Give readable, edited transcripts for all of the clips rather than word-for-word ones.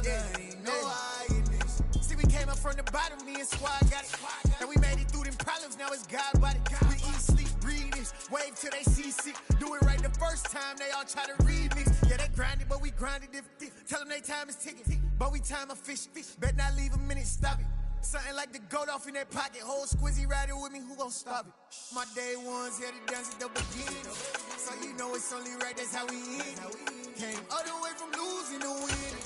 other, ain't no hiding. See, we came up from the bottom, me and squad got it. And we made it through them problems, now it's God body. We eat, sleep, breathe this, wave till they see sick. Do it right the first time, they all try to remix. Yeah, they grinded, but we grinded different. Tell them they time is ticking, but we time a fish. Bet not leave a minute, stop it. Something like the goat off in that pocket. Whole squizzy riding with me, who gon' stop it? My day ones here to dance at the beginning. So you know it's only right, that's how we end. Came all the way from losing to winning.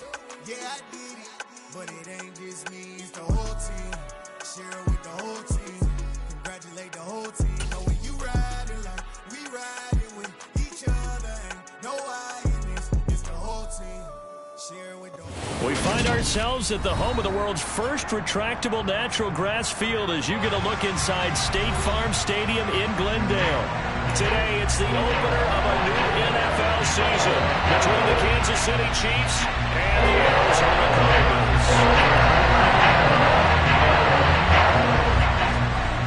Yeah, I did it. But it ain't just me, it's the whole team. Share it with the whole team. Congratulate the whole team. Know when you riding like we riding with each other. Ain't no hiding, it's the whole team. Share it with the whole team. We find ourselves at the home of the world's first retractable natural grass field as you get a look inside State Farm Stadium in Glendale. Today, it's the opener of a new NFL season between the Kansas City Chiefs and the Arizona Cardinals.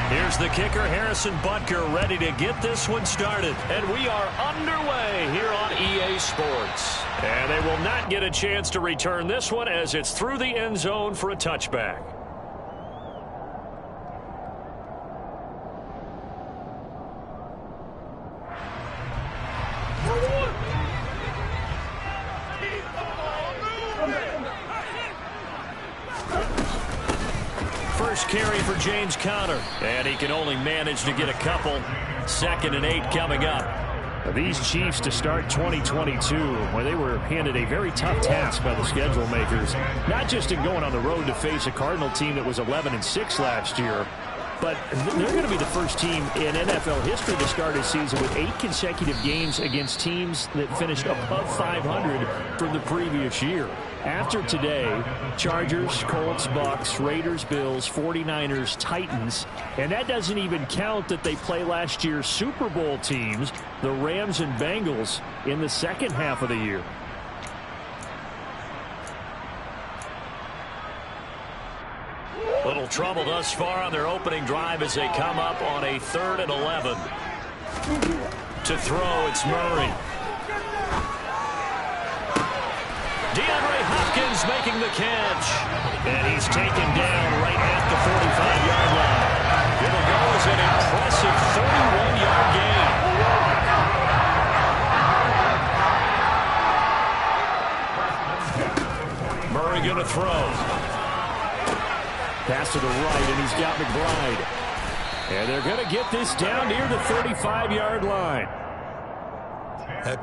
Here's the kicker, Harrison Butker, ready to get this one started. And we are underway here on EA Sports. And they will not get a chance to return this one as it's through the end zone for a touchback. First carry for James Conner, and he can only manage to get a couple. 2nd and 8 coming up. These Chiefs to start 2022, where they were handed a very tough task by the schedule makers, not just in going on the road to face a Cardinal team that was 11-6 last year, but they're going to be the first team in NFL history to start a season with 8 consecutive games against teams that finished above 500 from the previous year. After today, Chargers, Colts, Bucks, Raiders, Bills, 49ers, Titans, and that doesn't even count that they play last year's Super Bowl teams, the Rams and Bengals, in the second half of the year. Little trouble thus far on their opening drive as they come up on a 3rd and 11. To throw, it's Murray. DeAndre Hopkins making the catch. And he's taken down right at the 45-yard line. It'll go as an impressive 31-yard gain. Murray going to throw. Pass to the right, and he's got McBride. And they're going to get this down near the 35-yard line.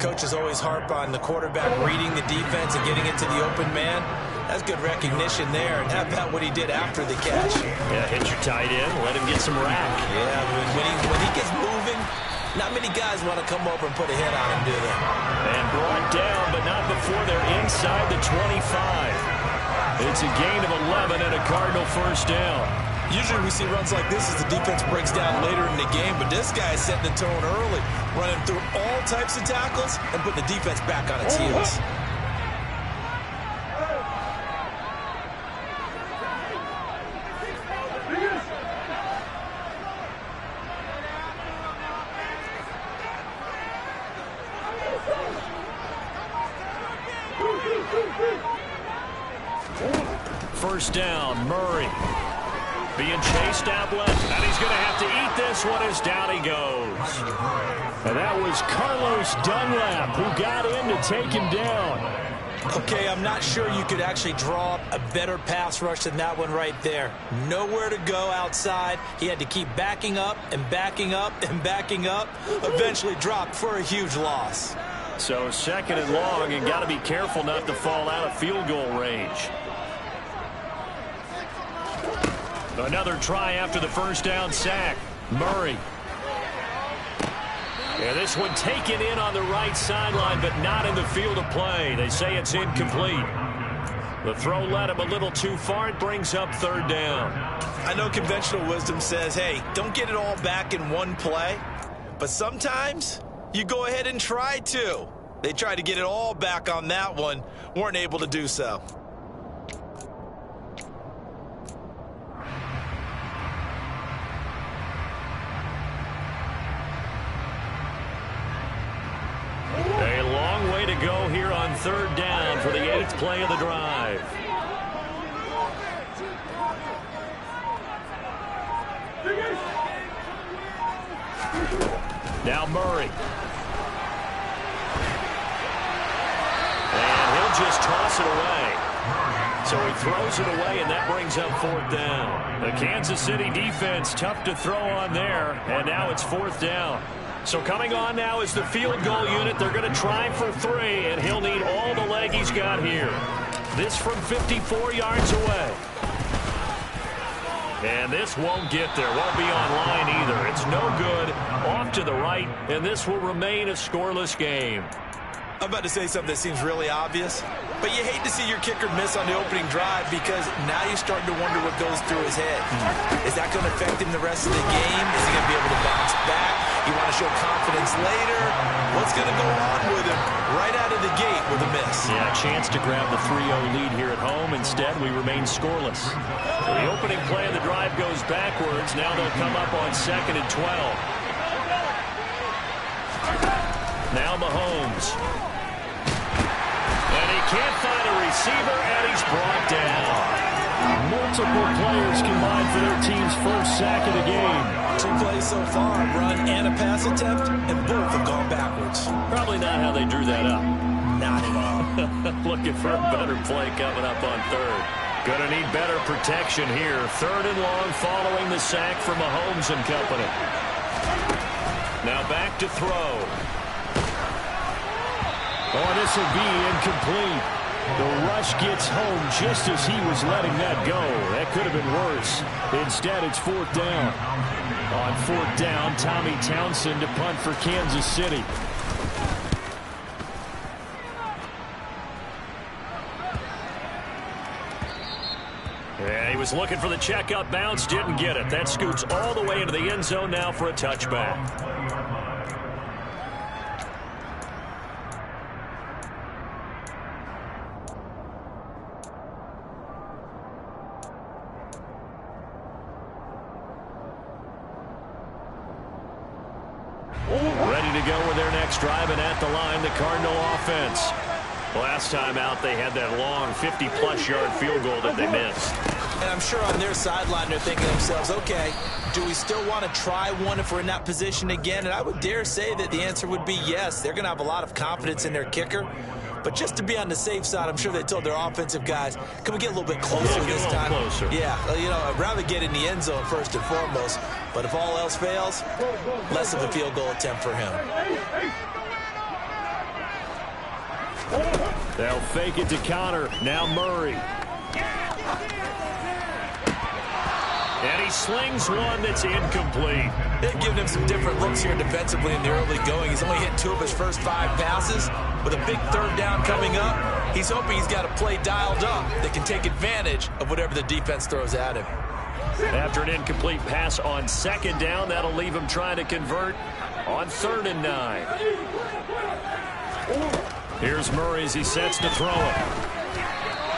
Coaches always harp on the quarterback reading the defense and getting into the open man. That's good recognition there. And how about what he did after the catch? Yeah, hit your tight end, let him get some rack. Yeah, when he gets moving, not many guys want to come over and put a hit on him, do they? And brought down, but not before they're inside the 25. It's a gain of 11 and a Cardinal first down. Usually we see runs like this as the defense breaks down later in the game, but this guy is setting the tone early, running through all types of tackles and putting the defense back on its heels. First down, Murray. Being chased out left, and he's going to have to eat this one as down he goes. And that was Carlos Dunlap who got in to take him down. Okay, I'm not sure you could actually draw a better pass rush than that one right there. Nowhere to go outside. He had to keep backing up and backing up and backing up. Eventually dropped for a huge loss. So 2nd and long, and got to be careful not to fall out of field goal range. Another try after the first down sack. Murray. Yeah, this one taken in on the right sideline, but not in the field of play. They say it's incomplete. The throw led him a little too far. It brings up 3rd down. I know conventional wisdom says, hey, don't get it all back in one play. But sometimes you go ahead and try to. They tried to get it all back on that one. Weren't able to do so. 3rd down for the 8th play of the drive. Now Murray. And he'll just toss it away. So he throws it away, and that brings up 4th down. The Kansas City defense, tough to throw on there, and now it's 4th down. So coming on now is the field goal unit. They're going to try for 3, and he'll need all the leg he's got here. This from 54 yards away. And this won't get there. Won't be on line either. It's no good. Off to the right, and this will remain a scoreless game. I'm about to say something that seems really obvious, but you hate to see your kicker miss on the opening drive because now you're starting to wonder what goes through his head. Is that going to affect him the rest of the game? Is he going to be able to bounce back? You want to show confidence later? What's going to go on with him right out of the gate with a miss? Yeah, a chance to grab the 3-0 lead here at home. Instead, we remain scoreless. The opening play of the drive goes backwards. Now they'll come up on 2nd and 12. Now Mahomes. And he can't find a receiver, and he's brought down. Multiple players combined for their team's first sack of the game. 2 plays so far, a run and a pass attempt, and both have gone backwards. Probably not how they drew that up. Not at all. Looking for a better play coming up on 3rd. Gonna need better protection here. 3rd and long following the sack from Mahomes and company. Now back to throw. Oh, this will be incomplete. The rush gets home just as he was letting that go. That could have been worse. Instead, it's 4th down. On 4th down, Tommy Townsend to punt for Kansas City. Yeah, he was looking for the checkup bounce, didn't get it. That scoots all the way into the end zone now for a touchback. Ready to go with their next drive, and at the line, the Cardinal offense. Last time out, they had that long 50-plus yard field goal that they missed. And I'm sure on their sideline, they're thinking to themselves, okay, do we still want to try one if we're in that position again? And I would dare say that the answer would be yes. They're going to have a lot of confidence in their kicker. But just to be on the safe side, I'm sure they told their offensive guys, can we get a little bit closer this time? Closer. Yeah, you know, I'd rather get in the end zone first and foremost. But if all else fails, less of a field goal attempt for him. They'll fake it to counter. Now Murray. And he slings one that's incomplete. They've given him some different looks here defensively in the early going. He's only hit 2 of his first 5 passes. With a big 3rd down coming up, he's hoping he's got a play dialed up that can take advantage of whatever the defense throws at him. After an incomplete pass on 2nd down, that'll leave him trying to convert on 3rd and 9. Here's Murray as he sets to throw it.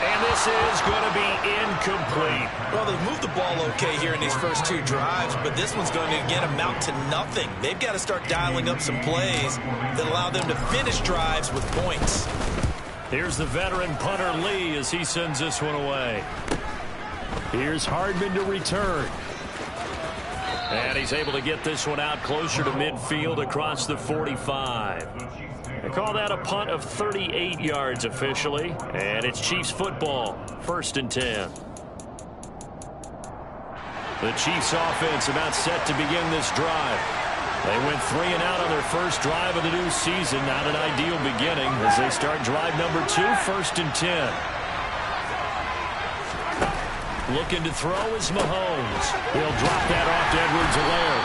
And this is going to be incomplete. Well, they've moved the ball okay here in these first 2 drives, but this one's going to, again, amount to nothing. They've got to start dialing up some plays that allow them to finish drives with points. Here's the veteran punter Lee as he sends this one away. Here's Hardman to return. And he's able to get this one out closer to midfield across the 45. They call that a punt of 38 yards officially. And it's Chiefs football, 1st and 10. The Chiefs offense about set to begin this drive. They went 3 and out on their first drive of the new season. Not an ideal beginning as they start drive number 2, 1st and 10. Looking to throw is Mahomes. He'll drop that off to Edwards-Helaire.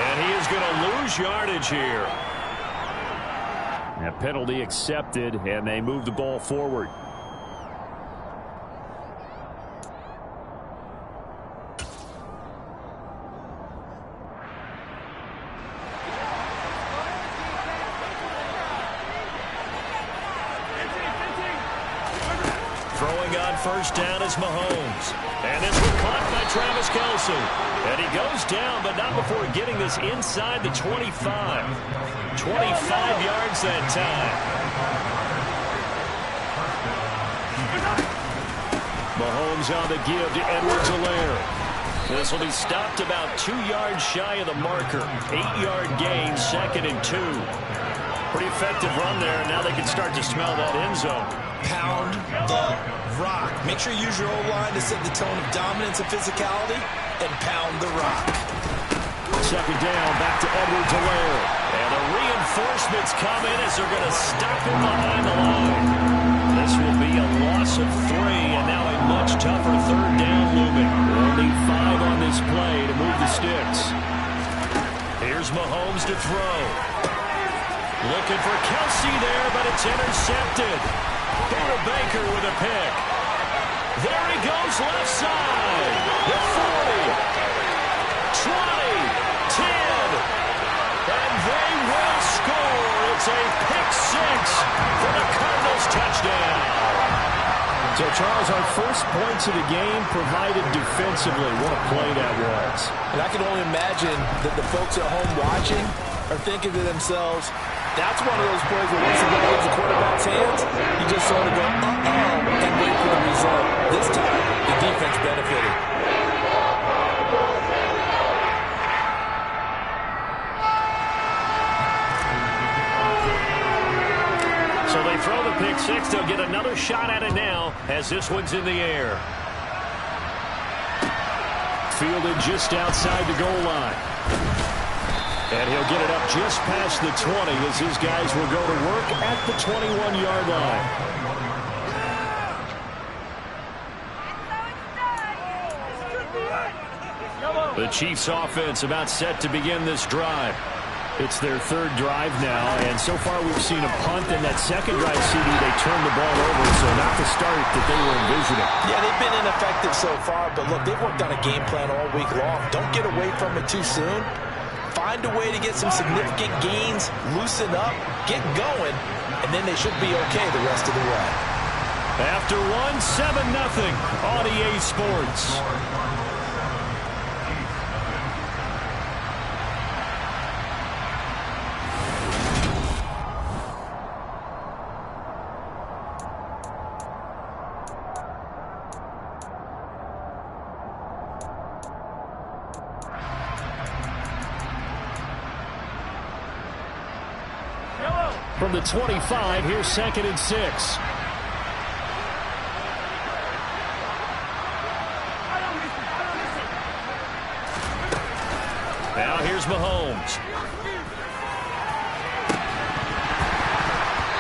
And he is going to lose yardage here. A penalty accepted, and they move the ball forward. Throwing on 1st down is Mahomes. And this one caught by Travis Kelce. And he goes down, but not before getting this inside the 25. 25 yards that time. Mahomes on the give to Edwards-Helaire. This will be stopped about 2 yards shy of the marker. 8-yard gain, 2nd and 2. Pretty effective run there, and now they can start to smell that end zone. Pound the rock. Make sure you use your O-line to set the tone of dominance and physicality, and pound the rock. 2nd down, back to Edwards-Helaire. And the reinforcements come in as they're going to stop him behind the line. This will be a loss of 3, and now a much tougher 3rd down looming. Only 5 on this play to move the sticks. Here's Mahomes to throw. Looking for Kelsey there, but it's intercepted. Buda Baker with a pick. There he goes left side. The 40. 20. 10. And they will score. It's a pick 6 for the Cardinals touchdown. So, Charles, our first points of the game provided defensively. What a play that was. And I can only imagine that the folks at home watching are thinking to themselves, that's one of those plays where once the ball leaves the quarterback's hands, you just sort of go, uh-oh, and wait for the result. This time, the defense benefited. So they throw the pick 6. They'll get another shot at it now as this one's in the air. Fielded just outside the goal line. And he'll get it up just past the 20 as his guys will go to work at the 21-yard line. The Chiefs offense about set to begin this drive. It's their 3rd drive now, and so far we've seen a punt, and that 2nd drive, CD, they turned the ball over, so not the start that they were envisioning. Yeah, they've been ineffective so far, but look, they've worked on a game plan all week long. Don't get away from it too soon. Find a way to get some significant gains, loosen up, get going, and then they should be okay the rest of the way. After 7-0 on EA Sports. From the 25, here's 2nd and 6. Now here's Mahomes.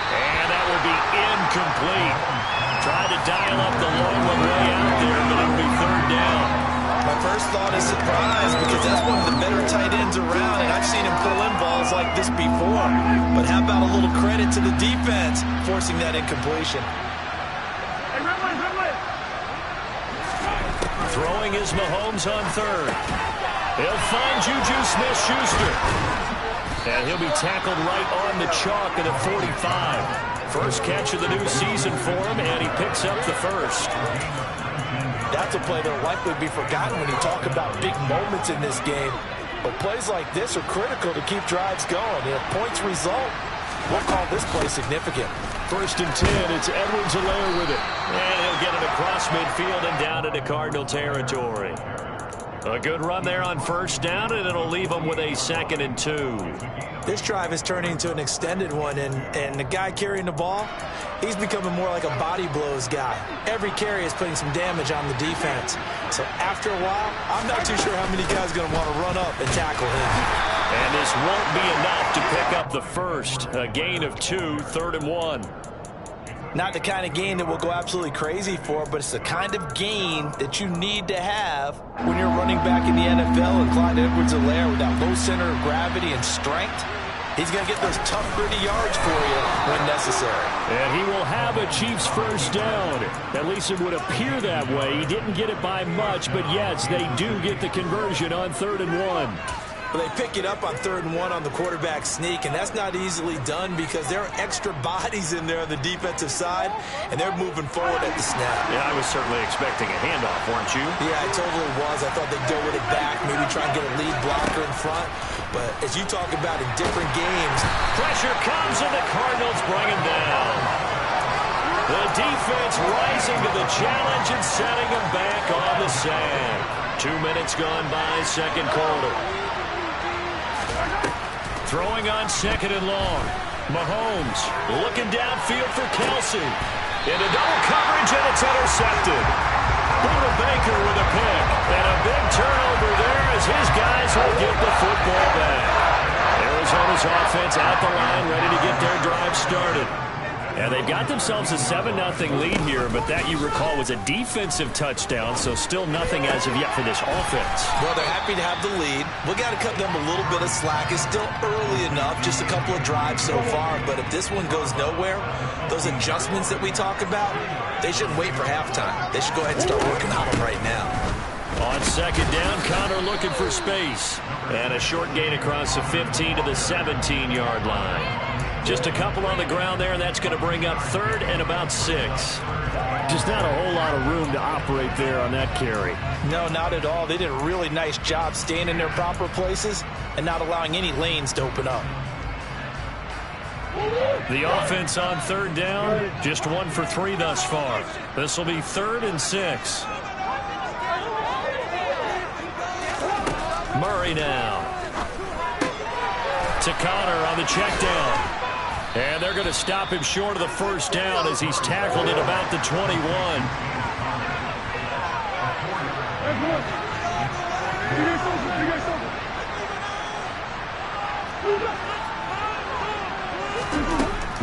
And that will be incomplete. Tried to dial up the long one way out there, but it'll be 3rd down. My first thought is surprise because that's one of the better tight ends around, and I've seen him pull in balls like this before. But how about a little credit to the defense forcing that incompletion? Throwing is Mahomes on 3rd. He'll find Juju Smith-Schuster. And he'll be tackled right on the chalk at the 45. First catch of the new season for him, and he picks up the 1st. That's a play that will likely be forgotten when you talk about big moments in this game. But plays like this are critical to keep drives going. If points result, we'll call this play significant. 1st and 10, it's Edwards-Helaire with it. And he'll get it across midfield and down into Cardinal territory. A good run there on 1st down, and it'll leave them with a 2nd and 2. This drive is turning into an extended one, and the guy carrying the ball, he's becoming more like a body blows guy. Every carry is putting some damage on the defense. So after a while, I'm not too sure how many guys are going to want to run up and tackle him. And this won't be enough to pick up the 1st. A gain of 2, 3rd and 1. Not the kind of gain that we'll go absolutely crazy for, but it's the kind of gain that you need to have when you're running back in the NFL. And Clyde Edwards-Helaire with that low center of gravity and strength, he's going to get those tough, gritty yards for you when necessary. And he will have a Chiefs 1st down. At least it would appear that way. He didn't get it by much, but yes, they do get the conversion on 3rd and 1. Well, they pick it up on 3rd and 1 on the quarterback sneak, and that's not easily done because there are extra bodies in there on the defensive side, and they're moving forward at the snap. Yeah, I was certainly expecting a handoff, weren't you? Yeah, I totally was. I thought they'd go with it back, maybe try and get a lead blocker in front. But as you talk about in different games, pressure comes, and the Cardinals bring him down. The defense rising to the challenge and setting them back on the sand. 2 minutes gone by, second quarter. Throwing on second and long. Mahomes looking downfield for Kelsey. Into double coverage, and it's intercepted. Buda Baker with a pick. And a big turnover there as his guys will get the football back. Arizona's offense at the line, ready to get their drive started. And they've got themselves a 7-0 lead here, but that, you recall, was a defensive touchdown, so still nothing as of yet for this offense. Well, they're happy to have the lead. We got to cut them a little bit of slack. It's still early enough, just a couple of drives so far, but if this one goes nowhere, those adjustments that we talk about, they shouldn't wait for halftime. They should go ahead and start working on them right now. On second down, Connor looking for space. And a short gain across the 15 to the 17-yard line. Just a couple on the ground there, and that's going to bring up third and about 6. Just not a whole lot of room to operate there on that carry. No, not at all. They did a really nice job staying in their proper places and not allowing any lanes to open up. The offense on third down, just 1 for 3 thus far. This will be 3rd and 6. Murray now. To Connor on the check down. And they're going to stop him short of the first down as he's tackled at about the 21.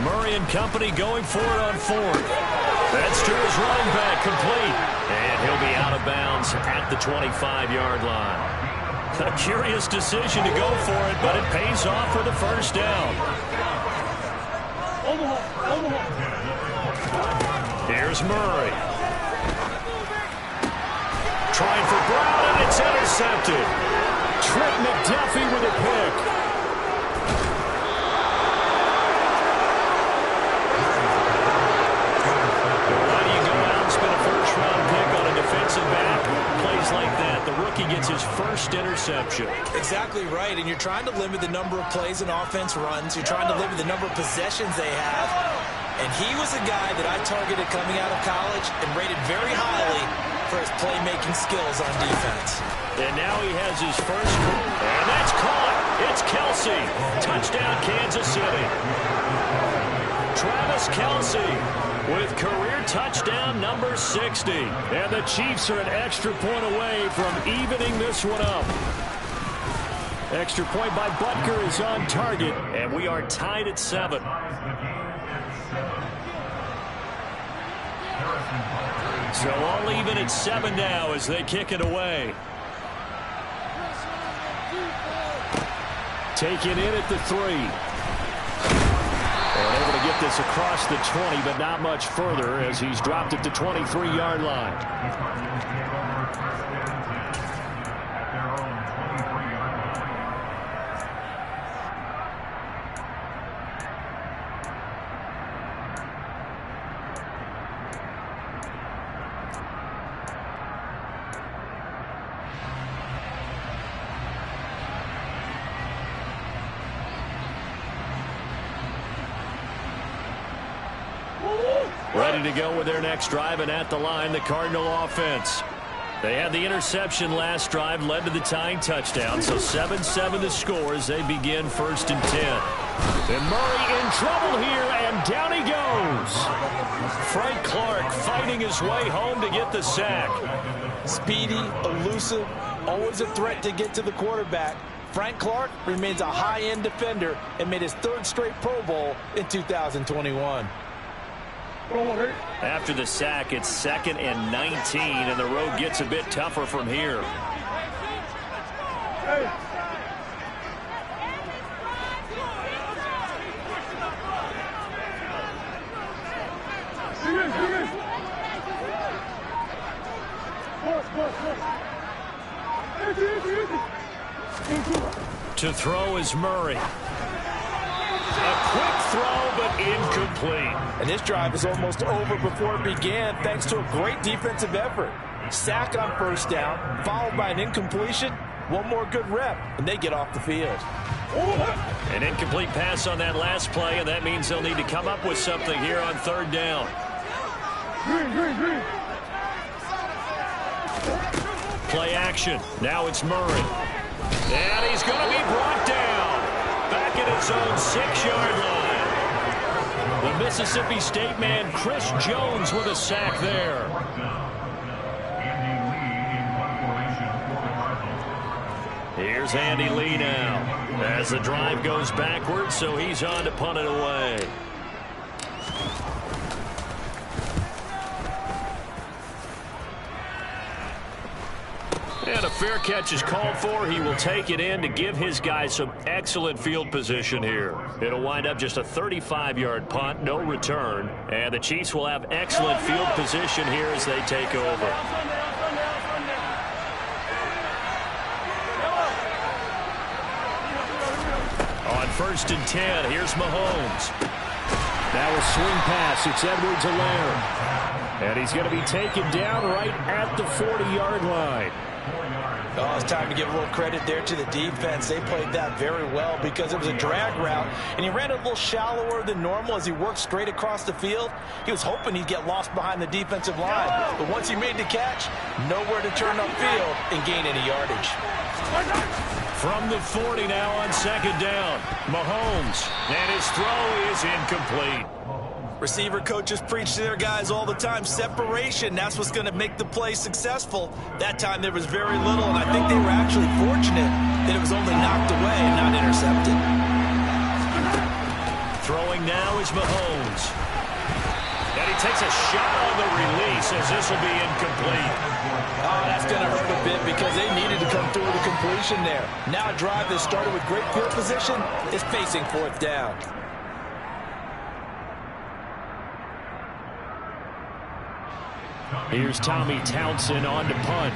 Murray and company going for it on 4th. That's to his running back, complete. And he'll be out of bounds at the 25-yard line. A curious decision to go for it, but it pays off for the first down. Here's Murray. Trying for Brown, and it's intercepted. Trent McDuffie with a pick. Why do you go out and spend a first-round pick on a defensive back? Plays like that, the rookie gets his first interception. Exactly right, and you're trying to limit the number of plays an offense runs. You're trying to limit the number of possessions they have. And he was a guy that I targeted coming out of college and rated very highly for his playmaking skills on defense. And now he has his first, and that's caught. It's Kelsey. Touchdown, Kansas City. Travis Kelsey with career touchdown number 60. And the Chiefs are an extra point away from evening this one up. Extra point by Butker is on target, and we are tied at 7. So all even at 7 now as they kick it away. Taken in at the 3. And able to get this across the 20, but not much further as he's dropped it to 23-yard line. Ready to go with their next drive, and at the line, the Cardinal offense. They had the interception last drive, led to the tying touchdown, so 7-7 the score as they begin 1st and 10. And Murray in trouble here, and down he goes. Frank Clark fighting his way home to get the sack. Speedy, elusive, always a threat to get to the quarterback. Frank Clark remains a high-end defender and made his 3rd straight Pro Bowl in 2021. After the sack, it's 2nd and 19, and the road gets a bit tougher from here. To throw is Murray. A quick throw, but incomplete. And this drive is almost over before it began, thanks to a great defensive effort. Sack on 1st down, followed by an incompletion. One more good rep, and they get off the field. An incomplete pass on that last play, and that means they'll need to come up with something here on 3rd down. Play action. Now it's Murray. And he's going to be brought down. Back at his own 6-yard line. The Mississippi State man, Chris Jones, with a sack there. Here's Andy Lee now. As the drive goes backwards, so he's on to punt it away. And a fair catch is called for. He will take it in to give his guys some excellent field position here. It'll wind up just a 35-yard punt, no return. And the Chiefs will have excellent field position here as they take over. On 1st and 10, here's Mahomes. Now a swing pass. It's Edwards-Helaire. And he's going to be taken down right at the 40-yard line. Oh, it's time to give a little credit there to the defense. They played that very well because it was a drag route, and he ran a little shallower than normal as he worked straight across the field. He was hoping he'd get lost behind the defensive line, but once he made the catch, nowhere to turn upfield and gain any yardage. From the 40 now on 2nd down, Mahomes, and his throw is incomplete. Receiver coaches preach to their guys all the time. Separation, that's what's going to make the play successful. That time there was very little, and I think they were actually fortunate that it was only knocked away and not intercepted. Throwing now is Mahomes. And he takes a shot on the release as this will be incomplete. Oh, that's going to hurt a bit because they needed to come through with a completion there. Now a drive that started with great field position is facing 4th down. Here's Tommy Townsend on to punt.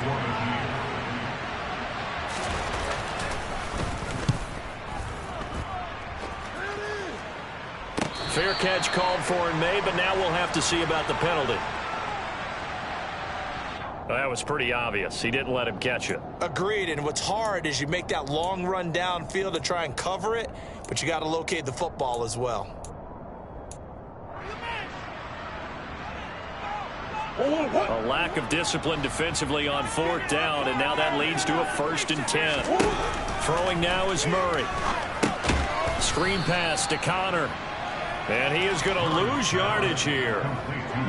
Fair catch called for and made, but now we'll have to see about the penalty. Well, that was pretty obvious. He didn't let him catch it. Agreed, and what's hard is you make that long run downfield to try and cover it, but you got to locate the football as well. A lack of discipline defensively on 4th down, and now that leads to a 1st and 10. Throwing now is Murray. Screen pass to Connor. And he is going to lose yardage here.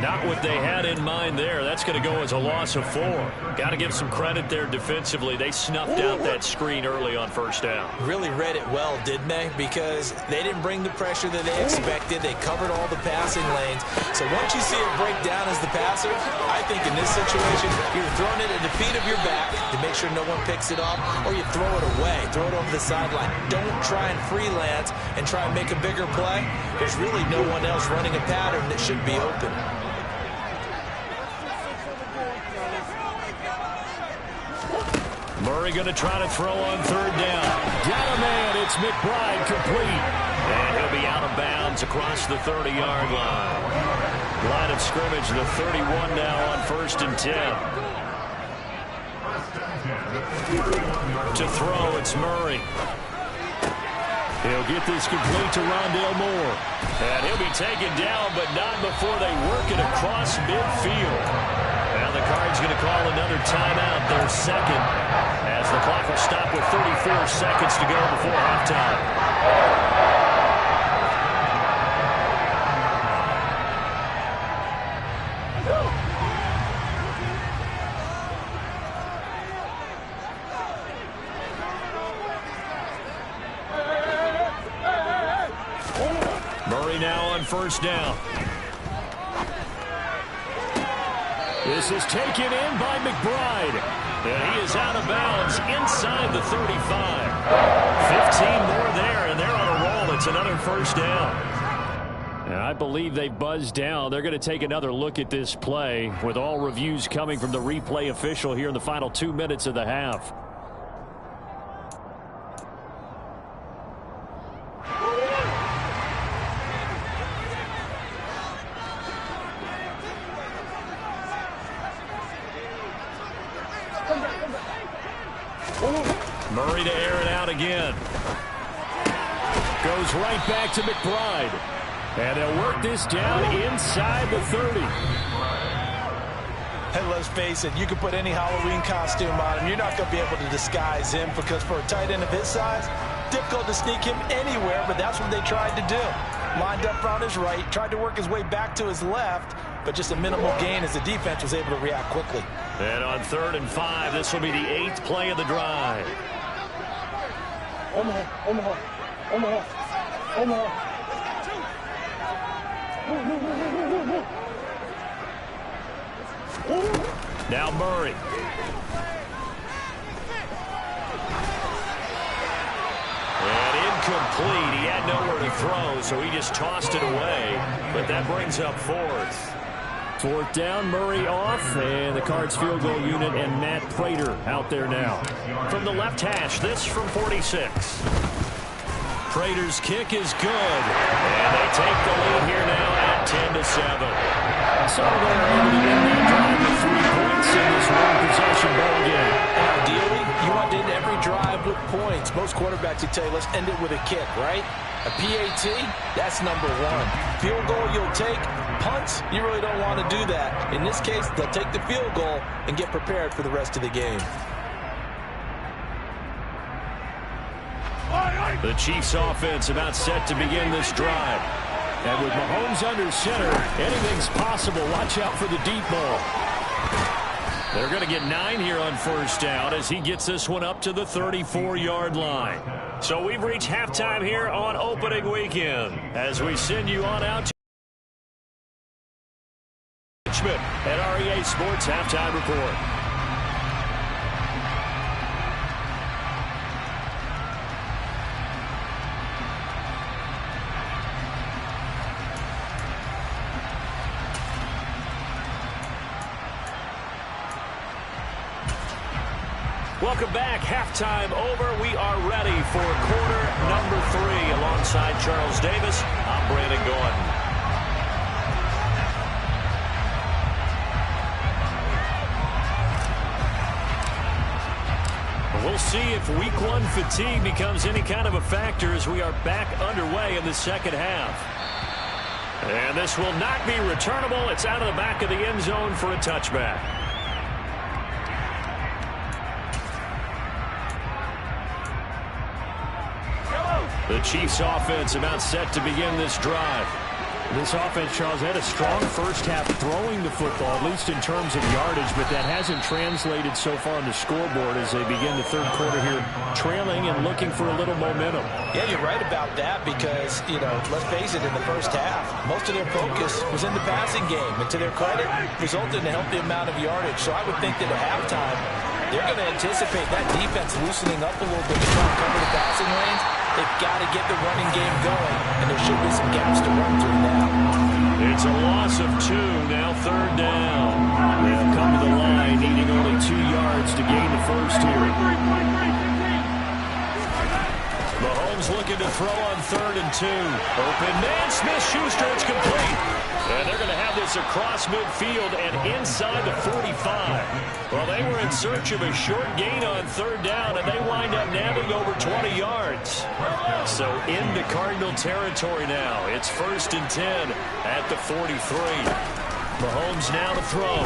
Not what they had in mind there. That's going to go as a loss of 4. Got to give some credit there defensively. They snuffed out that screen early on 1st down. Really read it well, didn't they? Because they didn't bring the pressure that they expected. They covered all the passing lanes. So once you see it break down as the passer, I think in this situation, you're throwing it at the feet of your back to make sure no one picks it off, or you throw it away, throw it over the sideline. Don't try and freelance and try and make a bigger play. There's really no one else running a pattern that should be open. Murray going to try to throw on 3rd down. Got a man. It's McBride complete. And he'll be out of bounds across the 30-yard line. Line of scrimmage, the 31 now on 1st and 10. To throw, it's Murray. He'll get this complete to Rondale Moore. And he'll be taken down, but not before they work it across midfield. And the Cards going to call another timeout, their 2nd, as the clock will stop with 34 seconds to go before halftime. Murray now on 1st down. This is taken in by McBride. And he is out of bounds inside the 35. 15 more there, and they're on a roll. It's another 1st down. And I believe they buzzed down. They're going to take another look at this play with all reviews coming from the replay official here in the final 2 minutes of the half. Murray to air it out again. Goes right back to McBride. And they'll work this down inside the 30. And let's face it, you can put any Halloween costume on him. You're not going to be able to disguise him because for a tight end of his size, difficult to sneak him anywhere, but that's what they tried to do. Lined up on his right, tried to work his way back to his left, but just a minimal gain as the defense was able to react quickly. And on 3rd and 5, this will be the 8th play of the drive. Omaha. Now Murray. And incomplete. He had nowhere to throw, so he just tossed it away. But that brings up 4th. 4th down, Murray off, and the Cards field goal unit and Matt Prater out there now. From the left hash, this from 46. Prater's kick is good. And they take the lead here now at 10-7. So they're able to win that drive with 3 points in this one-possession ball game. And ideally, you want to end every drive with points. Most quarterbacks would tell you, let's end it with a kick, right? A PAT, that's number 1. Field goal you'll take. Punts, you really don't want to do that. In this case, they'll take the field goal and get prepared for the rest of the game. The Chiefs offense about set to begin this drive. And with Mahomes under center, anything's possible. Watch out for the deep ball. They're going to get 9 here on 1st down as he gets this one up to the 34-yard line. So we've reached halftime here on opening weekend as we send you on out to at REA Sports Halftime Report. Welcome back. Halftime over. We are ready for quarter number 3. Alongside Charles Davis, I'm Brandon Gordon. We'll see if week 1 fatigue becomes any kind of a factor as we are back underway in the second half. And this will not be returnable. It's out of the back of the end zone for a touchback. The Chiefs offense about set to begin this drive. This offense, Charles, had a strong first half throwing the football, at least in terms of yardage, but that hasn't translated so far on the scoreboard as they begin the 3rd quarter here, trailing and looking for a little momentum. Yeah, you're right about that because, let's face it, in the first half, most of their focus was in the passing game. And to their credit, resulted in a healthy amount of yardage. So I would think that at halftime, they're going to anticipate that defense loosening up a little bit to try and cover the passing lanes. They've got to get the running game going, and there should be some gaps to run through now. It's a loss of 2, now 3rd down. They'll come to the line, needing only 2 yards to gain the first here. Mahomes looking to throw on 3rd and 2. Open man, Smith-Schuster, it's complete. And they're going to have this across midfield and inside the 45. Well, they were in search of a short gain on 3rd down, and they wind up nabbing over 20 yards. So into Cardinal territory now. It's 1st and 10 at the 43. Mahomes now to throw.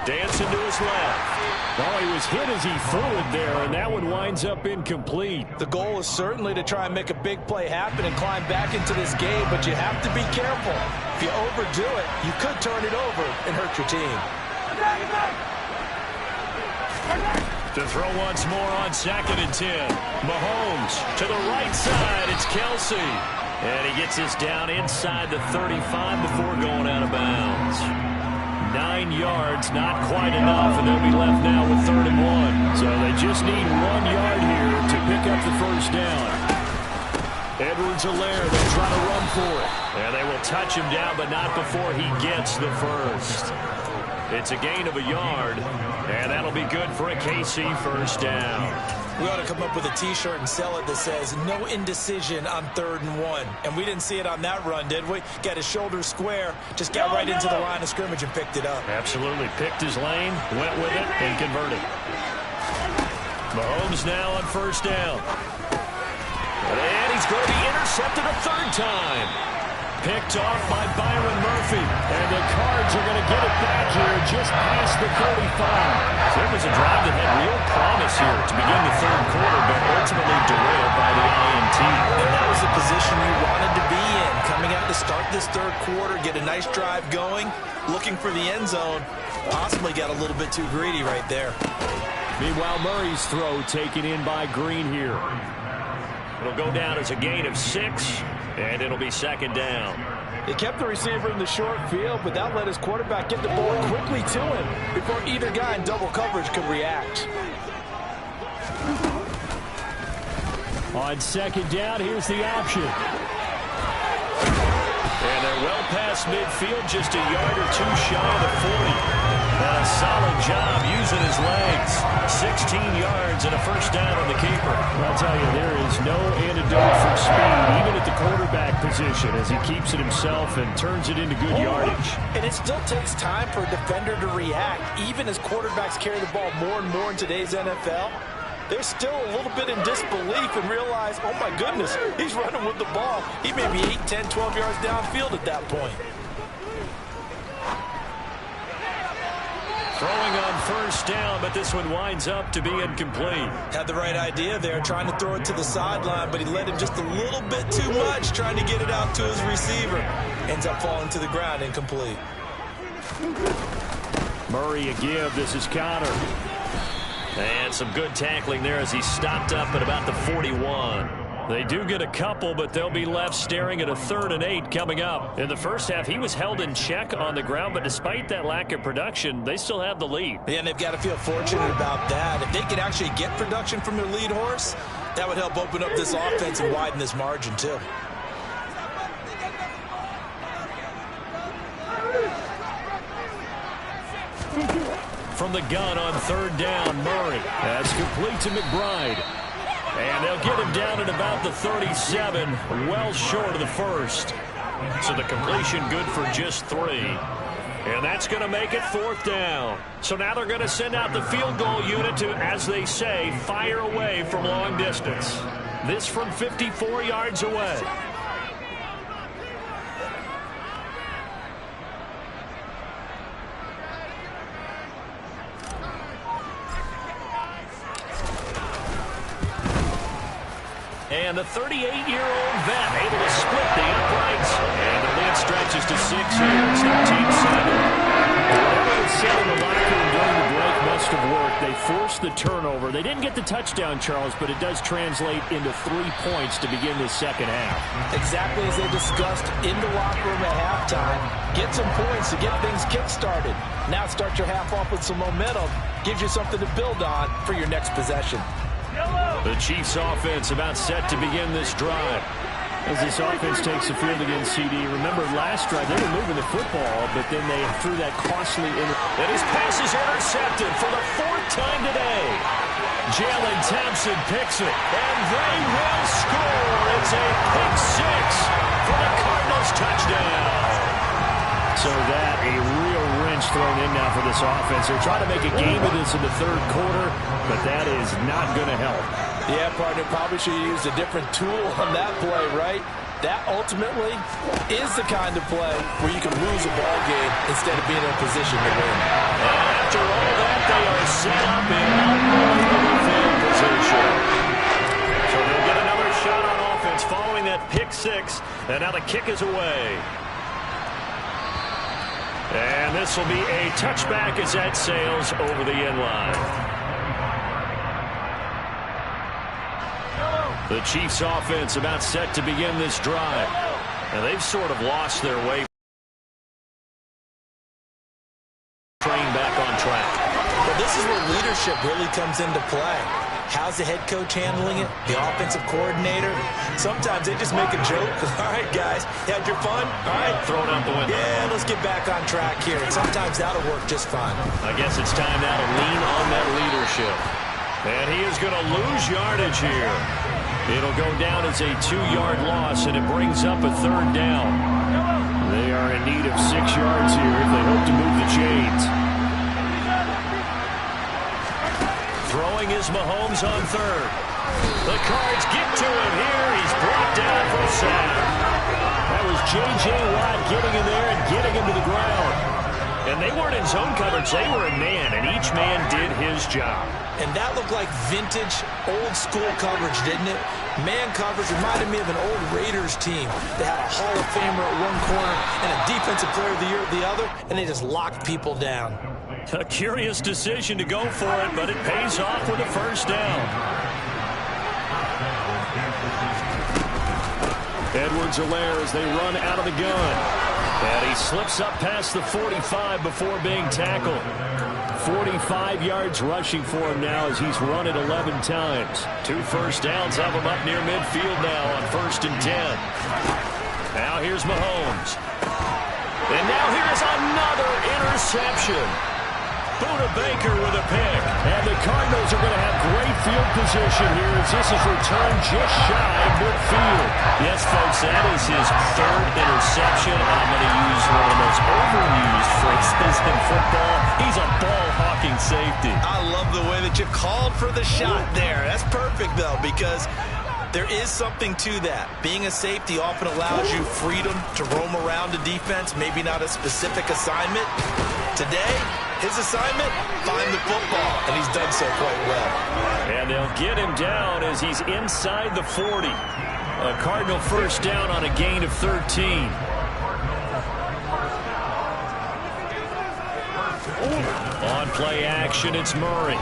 Dancing to his left. Well, he was hit as he threw it there, and that one winds up incomplete. The goal is certainly to try and make a big play happen and climb back into this game, but you have to be careful. If you overdo it, you could turn it over and hurt your team. To throw once more on 2nd and 10. Mahomes to the right side. It's Kelsey. And he gets this down inside the 35 before going out of bounds. 9 yards, not quite enough, and they'll be left now with 3rd and 1. So they just need 1 yard here to pick up the first down. Edwards-Helaire, they'll try to run for it. And they will touch him down, but not before he gets the first. It's a gain of 1 yard, and that'll be good for a KC first down. We ought to come up with a T-shirt and sell it that says, no indecision on 3rd and 1. And we didn't see it on that run, did we? Got his shoulders square, just got right into the line of scrimmage and picked it up. Absolutely. Picked his lane, went with it, and converted. Mahomes now on 1st down. And he's going to be intercepted a 3rd time. picked off by Byron Murphy. And the Cards are going to get it back here just past the 35. So it was a drive that had real promise here to begin the third quarter, but ultimately derailed by the INT. And that was the position you wanted to be in. Coming out to start this third quarter, get a nice drive going, looking for the end zone. Possibly got a little bit too greedy right there. Meanwhile, Murray's throw taken in by Green here. It'll go down as a gain of 6, and it'll be second down. He kept the receiver in the short field, but that let his quarterback get the ball quickly to him before either guy in double coverage could react. On second down, here's the option. And they're well past midfield, just a yard or two shy of the 40. And a solid job using his legs. 16 yards and a first down on the keeper. I'll tell you, there is no antidote for speed, even at the quarterback position, as he keeps it himself and turns it into good yardage. And it still takes time for a defender to react, even as quarterbacks carry the ball more and more in today's NFL. They're still a little bit in disbelief and realize, oh my goodness, he's running with the ball. He may be 8, 10, 12 yards downfield at that point. Throwing on first down, but this one winds up to be incomplete. Had the right idea there, trying to throw it to the sideline, but he led him just a little bit too much, trying to get it out to his receiver. Ends up falling to the ground, incomplete. Murray a give. This is Connor. And some good tackling there as he stopped up at about the 41. They do get a couple, but they'll be left staring at a 3rd and 8 coming up. In the first half, he was held in check on the ground, but despite that lack of production, they still have the lead. Yeah, and they've got to feel fortunate about that. If they could actually get production from their lead horse, that would help open up this offense and widen this margin too. From the gun on 3rd down, Murray. That's complete to McBride. And they'll get him down at about the 37, well short of the first. So the completion good for just 3. And that's going to make it 4th down. So now they're going to send out the field goal unit to, as they say, fire away from long distance. This from 54 yards away. And the 38-year-old vet able to split the uprights. And the lead stretches to 6 here. It's 13-7. Whatever was said in the locker room during the break must have worked. They forced the turnover. They didn't get the touchdown, Charles, but it does translate into 3 points to begin this second half. Exactly as they discussed in the locker room at halftime. Get some points to get things kick-started. Now start your half off with some momentum. Gives you something to build on for your next possession. The Chiefs offense about set to begin this drive. As this offense takes the field against CD, remember last drive they were moving the football, but then they threw that costly and his pass is intercepted for the 4th time today. Jalen Thompson picks it, and they will score. It's a pick 6 for the Cardinals touchdown. So that a real wrench thrown in now for this offense. They're trying to make a game of this in the 3rd quarter, but that is not going to help. Yeah, partner, probably should have used a different tool on that play, right? That ultimately is the kind of play where you can lose a ball game instead of being in a position to win. And after all that, they are set up in unbelievable field position. So they'll get another shot on offense following that pick 6, and now the kick is away. And this will be a touchback as that sails over the end line. The Chiefs offense about set to begin this drive. And they've sort of lost their way. Train back on track. But this is where leadership really comes into play. How's the head coach handling it? The offensive coordinator? Sometimes they just make a joke. All right, guys, you had your fun? All right. Throw it out the window. Yeah, let's get back on track here. And sometimes that'll work just fine. I guess it's time now to lean on that leadership. And he is going to lose yardage here. It'll go down as a 2-yard loss, and it brings up a 3rd down. They are in need of 6 yards here if they hope to move the chains. Throwing is Mahomes on 3rd. The Cards get to him here. He's brought down for a sack. That was J.J. Watt getting in there and getting him to the ground. And they weren't in zone coverage. They were in man, and each man did his job. And that looked like vintage, old-school coverage, didn't it? Man coverage reminded me of an old Raiders team. They had a Hall of Famer at one corner and a Defensive Player of the Year at the other, and they just locked people down. A curious decision to go for it, but it pays off with a first down. Edwards-Helaire as they run out of the gun. And he slips up past the 45 before being tackled. 45 yards rushing for him now as he's run it 11 times. 2 first downs have him up near midfield now on 1st and 10. Now here's Mahomes. And now here's another interception. Buda Baker with a pick. And the Cardinals are going to have great field position here as this is returned just shy of midfield. Yes, folks, that is his 3rd interception. I'm going to use one of the most overused phrases in football. He's a ball-hawking safety. I love the way that you called for the shot there. That's perfect, though, because there is something to that. Being a safety often allows you freedom to roam around the defense, maybe not a specific assignment. Today, his assignment, find the football, and he's done so quite well. And they'll get him down as he's inside the 40. A Cardinal first down on a gain of 13. On play action, it's Murray.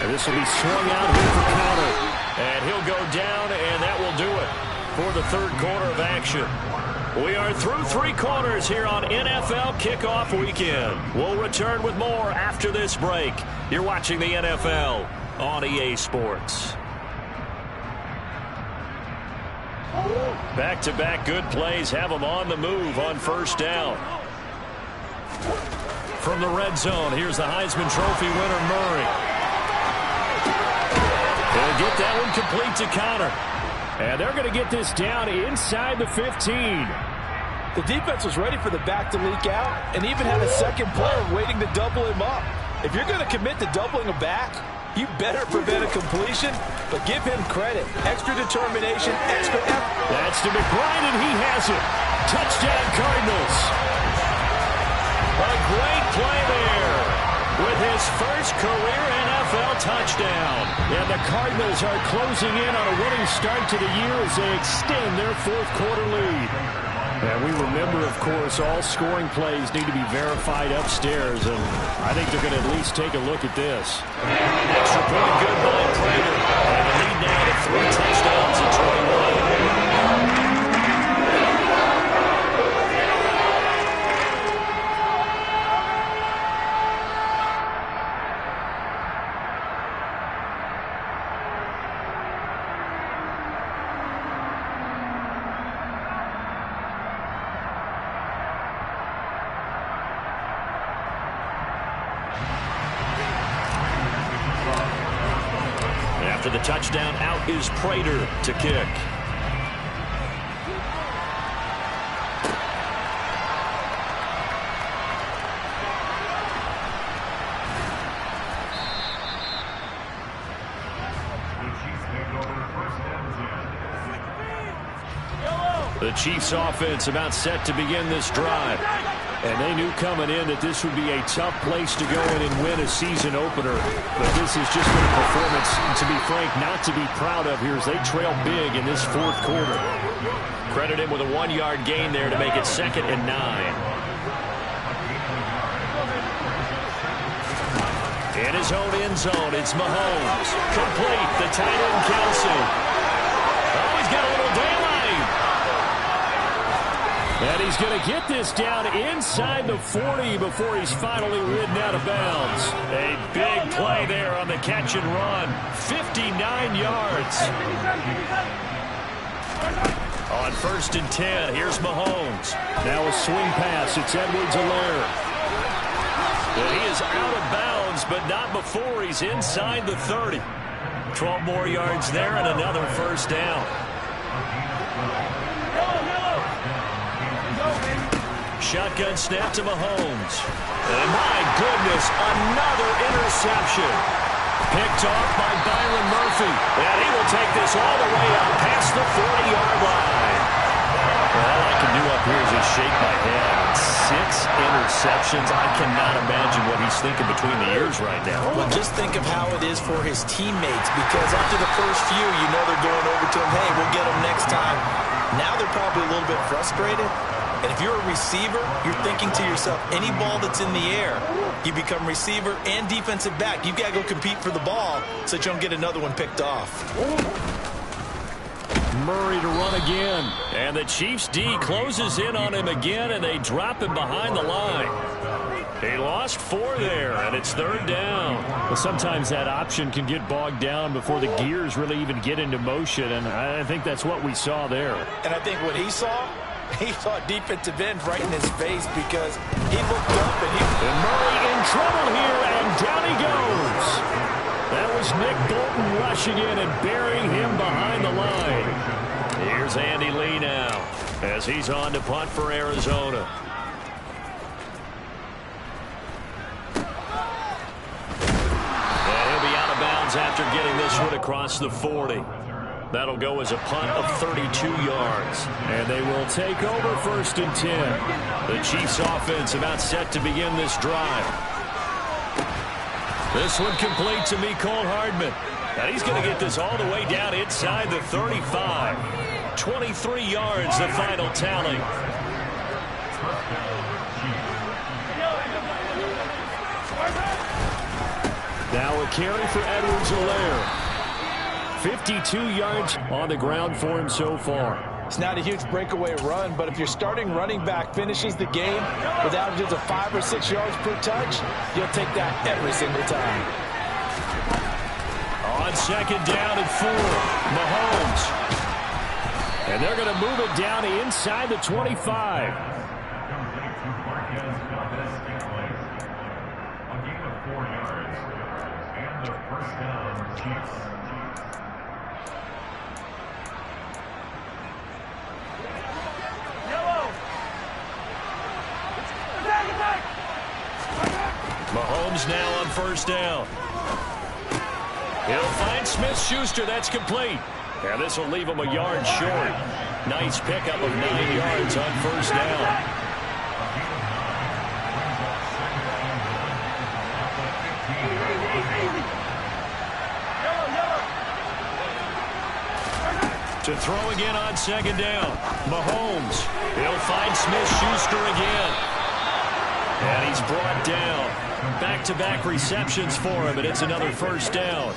And this will be swung out here for Conner. And he'll go down, and that will do it for the 3rd quarter of action. We are through 3 quarters here on NFL Kickoff Weekend. We'll return with more after this break. You're watching the NFL on EA Sports. Back-to-back good plays have them on the move on first down. From the red zone, here's the Heisman Trophy winner, Murray. They'll get that one complete to Conner. And they're going to get this down inside the 15. The defense was ready for the back to leak out and even had a second player waiting to double him up. If you're going to commit to doubling a back, you better prevent a completion, but give him credit. Extra determination, extra effort. That's to McBride, and he has it. Touchdown, Cardinals. A great play there with his first career NFL touchdown. And the Cardinals are closing in on a winning start to the year as they extend their 4th quarter lead. And we remember, of course, all scoring plays need to be verified upstairs, and I think they're going to at least take a look at this. Extra point good by Prater. And the lead now to 3 touchdowns and 21. After the touchdown, out is Prater to kick. The Chiefs offense about set to begin this drive. And they knew coming in that this would be a tough place to go in and win a season opener. But this has just been a performance, to be frank, not to be proud of here as they trail big in this 4th quarter. Credit him with a 1-yard gain there to make it 2nd and 9. In his own end zone, it's Mahomes. Complete, the tight end Kelsey. Oh, he's got a little daylight. And he's going to get this down inside the 40 before he's finally ridden out of bounds. A big play there on the catch and run. 59 yards. On 1st and 10, here's Mahomes. Now a swing pass. It's Edwards-Helaire. And he is out of bounds, but not before he's inside the 30. 12 more yards there and another first down. Shotgun snap to Mahomes. And my goodness, another interception. picked off by Byron Murphy. And he will take this all the way out past the 40-yard line. Well, all I can do up here is just shake my head. 6 interceptions. I cannot imagine what he's thinking between the ears right now. Well, just think of how it is for his teammates, because after the first few, you know they're going over to him, hey, we'll get him next time. Now they're probably a little bit frustrated. And if you're a receiver, you're thinking to yourself, any ball that's in the air, you become receiver and defensive back. You've got to go compete for the ball so that you don't get another one picked off. Murray to run again. And the Chiefs D closes in on him again, and they drop him behind the line. He lost 4 there, and it's 3rd down. Well, sometimes that option can get bogged down before the gears really even get into motion, and I think that's what we saw there. And I think what he saw defensive end right in his face, because he looked up and Murray in trouble here, and down he goes. That was Nick Bolton rushing in and burying him behind the line. Here's Andy Lee now as he's on to punt for Arizona. And he'll be out of bounds after getting this one across the 40. That'll go as a punt of 32 yards. And they will take over 1st and 10. The Chiefs offense about set to begin this drive. This one complete to Mecole Hardman. And he's going to get this all the way down inside the 35. 23 yards, the final tally. Now a carry for Edwards-Helaire. 52 yards on the ground for him so far. It's not a huge breakaway run, but if your starting running back finishes the game with averages of 5 or 6 yards per touch, you'll take that every single time. On 2nd down and 4, Mahomes. And they're going to move it down inside the 25. Mahomes now on 1st down. He'll find Smith-Schuster. That's complete. And this will leave him a yard short. Nice pickup of 9 yards on 1st down. To throw again on 2nd down. Mahomes. He'll find Smith-Schuster again. And he's brought down. Back-to-back receptions for him, and it's another 1st down.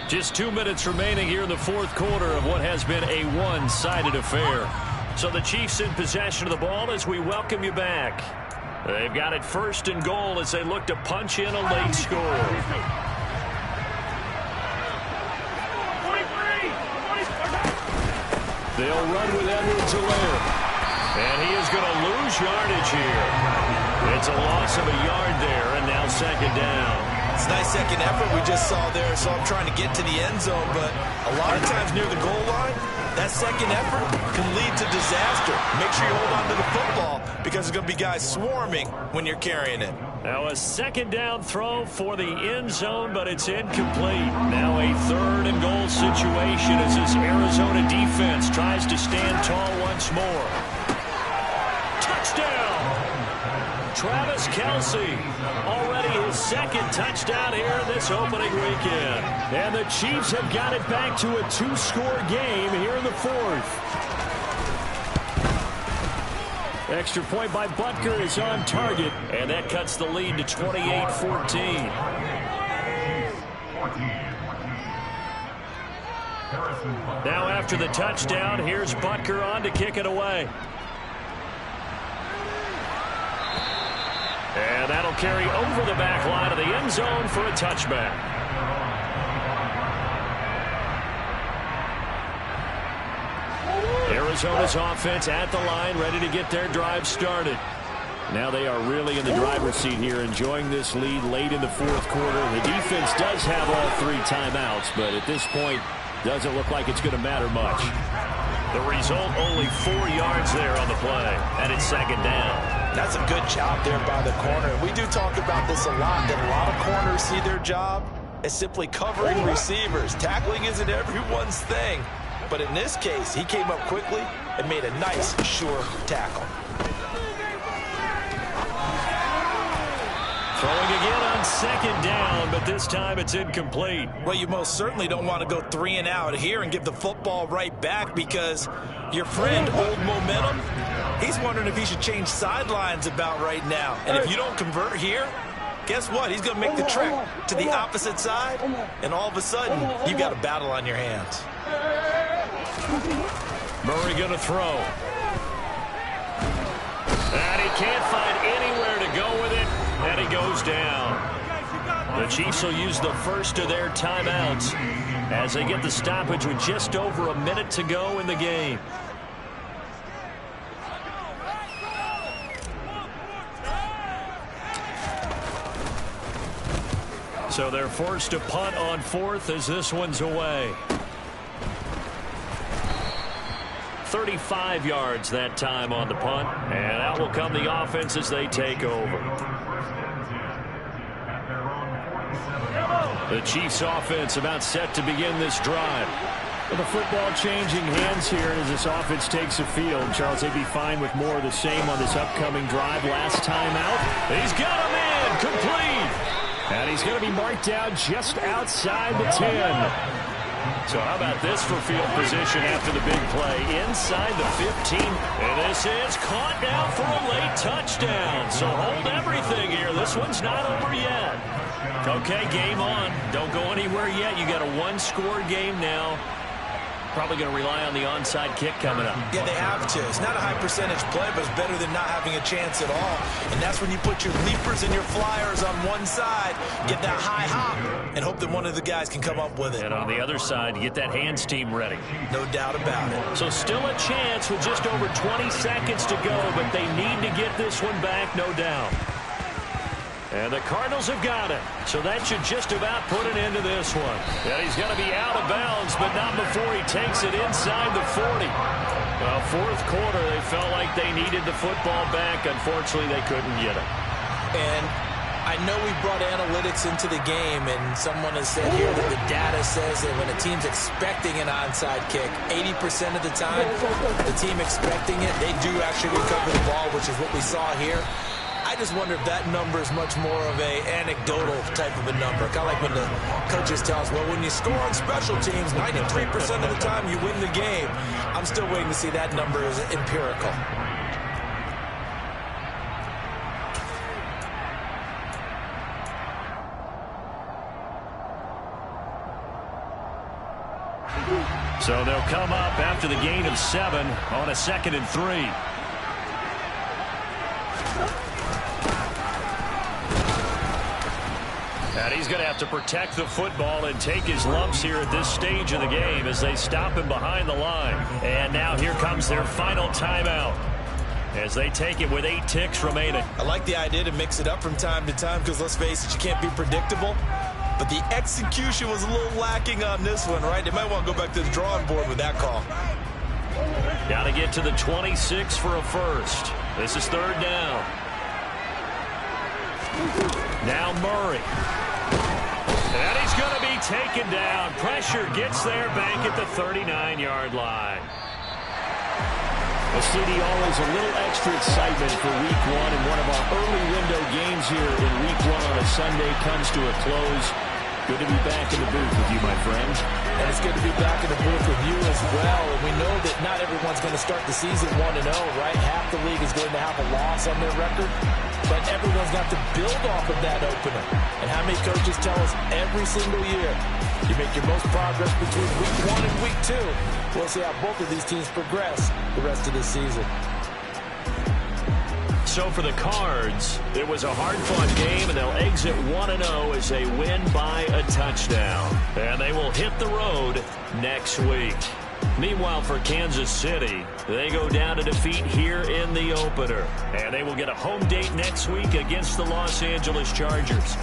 Just 2 minutes remaining here in the 4th quarter of what has been a one-sided affair. So the Chiefs in possession of the ball as we welcome you back. They've got it 1st and goal as they look to punch in a late score. They'll run with Edwards-Helaire. And he is going to lose yardage here. It's a loss of a yard there, and now 2nd down. It's a nice second effort we just saw there, so I'm trying to get to the end zone, but a lot of times near the goal line, that second effort can lead to disaster. Make sure you hold on to the football because there's going to be guys swarming when you're carrying it. Now a 2nd down throw for the end zone, but it's incomplete. Now a 3rd and goal situation as this Arizona defense tries to stand tall once more. Touchdown! Travis Kelce, already his 2nd touchdown here in this opening weekend. And the Chiefs have got it back to a 2-score game here in the 4th. Extra point by Butker is on target, and that cuts the lead to 28-14. Now after the touchdown, here's Butker on to kick it away. And that'll carry over the back line of the end zone for a touchback. Arizona's offense at the line, ready to get their drive started. Now they are really in the driver's seat here, enjoying this lead late in the 4th quarter. The defense does have all 3 timeouts, but at this point, doesn't look like it's going to matter much. The result, only 4 yards there on the play, and it's 2nd down. That's a good job there by the corner. We do talk about this a lot, that a lot of corners see their job as simply covering receivers. Tackling isn't everyone's thing. But in this case, he came up quickly and made a nice, sure tackle. Throwing again on second down, but this time it's incomplete. Well, you most certainly don't want to go 3 and out here and give the football right back, because your friend, Old Momentum, he's wondering if he should change sidelines about right now. And if you don't convert here, guess what? He's going to make the trek to the opposite side, and all of a sudden, you've got a battle on your hands. Murray going to throw. And he can't find anywhere to go with it, and he goes down. The Chiefs will use the first of their timeouts as they get the stoppage with just over a minute to go in the game. So they're forced to punt on fourth as this one's away. 35 yards that time on the punt, and out will come the offense as they take over. The Chiefs offense about set to begin this drive. With the football changing hands here as this offense takes the field. Charles, they'd be fine with more of the same on this upcoming drive. Last time out, he's got him in, complete. And he's going to be marked down just outside the 10. So how about this for field position after the big play? Inside the 15. And this is caught down for a late touchdown. So hold everything here. This one's not over yet. Okay, game on. Don't go anywhere yet. You got a one-score game now. Probably going to rely on the onside kick coming up. Yeah, they have to. It's not a high percentage play, but it's better than not having a chance at all. And that's when you put your leapers and your flyers on one side, get that high hop, and hope that one of the guys can come up with it. And on the other side, you get that hands team ready. No doubt about it. So still a chance with just over 20 seconds to go, but they need to get this one back, no doubt. And the Cardinals have got it. So that should just about put an end to this one. And he's going to be out of bounds, but not before he takes it inside the 40. Well, fourth quarter, they felt like they needed the football back. Unfortunately, they couldn't get it. And I know we brought analytics into the game, and someone has said here that the data says that when a team's expecting an onside kick, 80% of the time, the team expecting it, they do actually recover the ball, which is what we saw here. I just wonder if that number is much more of a anecdotal type of a number. Kind of like when the coaches tell us, well, when you score on special teams, 93% of the time you win the game. I'm still waiting to see that number as empirical. So they'll come up after the gain of 7 on a 2nd and 3. And he's going to have to protect the football and take his lumps here at this stage of the game as they stop him behind the line. And now here comes their final timeout as they take it with 8 ticks remaining. I like the idea to mix it up from time to time because, let's face it, you can't be predictable. But the execution was a little lacking on this one, right? They might want to go back to the drawing board with that call. Got to get to the 26 for a first. This is 3rd down. Now Murray. And he's going to be taken down. Pressure gets there back at the 39-yard line. Well, CD, always a little extra excitement for Week 1, and one of our early window games here in Week 1 on a Sunday comes to a close. Good to be back in the booth with you, my friend. And it's good to be back in the booth with you as well. And we know that not everyone's going to start the season 1-0, right? Half the league is going to have a loss on their record. But everyone's got to build off of that opener. And how many coaches tell us every single year, you make your most progress between Week 1 and Week 2. We'll see how both of these teams progress the rest of this season. So for the Cards, it was a hard-fought game, and they'll exit 1-0 as they win by a touchdown. And they will hit the road next week. Meanwhile, for Kansas City, they go down to defeat here in the opener. And they will get a home date next week against the Los Angeles Chargers.